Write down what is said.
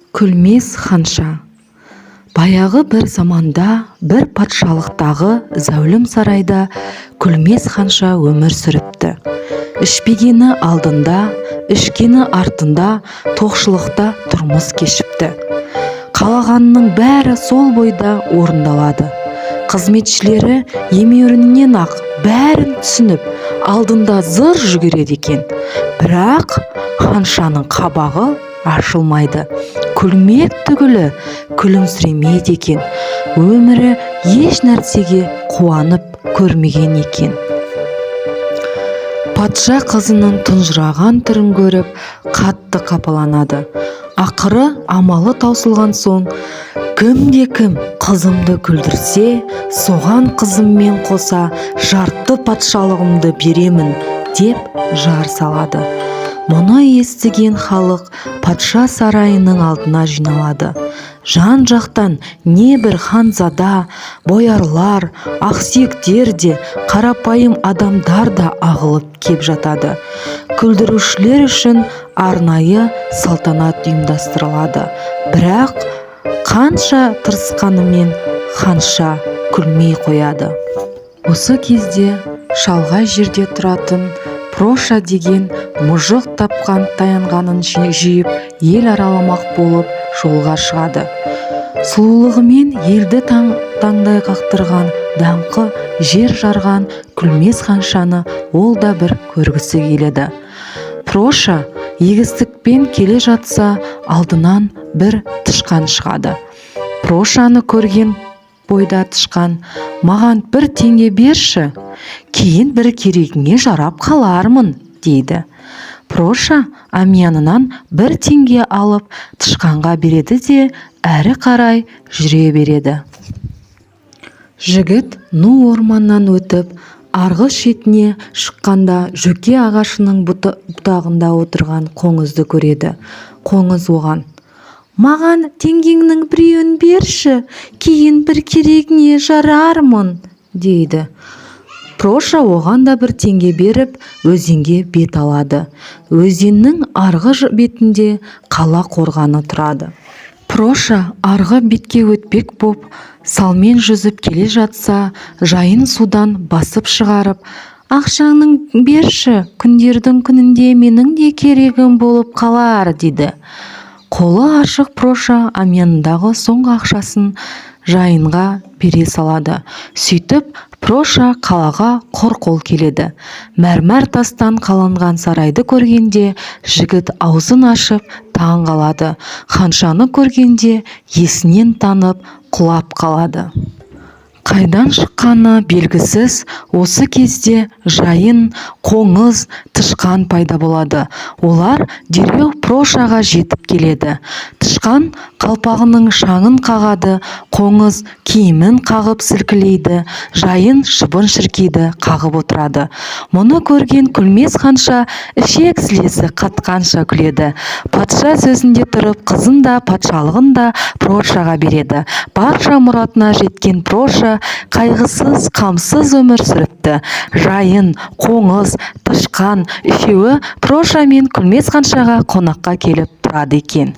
Күлмес ханша. Баяғы бір заманда, бір патшалықтағы зәулім сарайда Күлмес ханша өмір сүріпті. Ішпегені алдында, ішкені артында, тоқшылықта тұрмыс кешіпті. Қалағанның бәрі сол бойда орындалады. Қызметшілері емеуріннен ақ бәрін түсініп, алдында зыр жүгіреді екен. Бірақ ханшаның қабағы ашылмайды. Күлмек түгілі күлімсіремейді екен. Өмірі еш нәрсеге қуанып көрмеген екен. Патша қызының тұнжыраған түрін көріп, қатты қапаланады. Ақыры амалы таусылған соң, кім қызымды күлдірсе, соған қызыммен қоса жарты патшалығымды беремін деп жар салады. Мұны естіген халық патша сарайының алдына жиналады. Жан-жақтан небір ханзада, боярлар, ақсүйектер де, қарапайым адамдар да ағылып кеп жатады. Күлдірушілер үшін арнайы салтанат ұйымдастырылады. Бірақ қанша тырысқанымен ханша күлмей қояды. Осы кезде шалғай жерде тұратын Проша деген мұжық тапқан таянғанын жиып ел араламақ болып жолға шығады. Сұлулығымен елді таңдай қақтырған даңқы жер жарған Күлмес ханшаны ол да бір көргісі келеді. Проша егістікпен келе жатса, алдынан бір тышқан шығады. Прошаны көрген бойда тышқан: «Маған 1 теңге берші, кейін бір керегіңе жарап қалармын», дейді. Проша әмиянынан 1 теңге алып тышқанға береді де әрі қарай жүре береді. Жігіт Ну орманнан өтіп, арғы шетіне шыққанда жөке ағашының бұтағында отырған қоңызды көреді. Қоңыз оған: «Маған теңгеңнің 1-еуін берші, кейін бір керегіңе жарармын», дейді. Проша оған да 1 теңге беріп, өзенге бет алады. Өзеннің арғы бетінде қала қорғаны тұрады. Проша арғы бетке өтпек боп, салмен жүзіп келе жатса, жайын судан басып шығарып: «Ақшаңның берші, күндердің күнінде менің де керегім болып қалар», дейді. Қолы ашық Проша әмиянындағы соңғы ақшасын жайынға бере салады. Сөйтіп, Проша қалаға құр қол келеді. Мәрмәр тастан қаланған сарайды көргенде, жігіт аузын ашып таң қалады. Ханшаны көргенде есінен танып құлап қалады. Қайдан шыққаны белгісіз, осы кезде жайын, қоңыз, тышқан пайда болады. Олар дереу Прошаға жетіп келеді. Тышқан қалпағының шаңын қағады, қоңыз киімін қағып сілкілейді, жайын шыбын шіркейді қағып отырады. Мұны көрген Күлмес ханша ішек-сілесі қатқанша күледі. Патша сөзінде тұрып, қызын да, патшалығын да Прошаға береді. Барша мұратына жеткен Проша қайғысыз, қамсыз өмір сүріпті. Жайын, қоңыз, тышқан үшеуі Проша мен Күлмес ханшаға қонаққа келіп тұрады екен.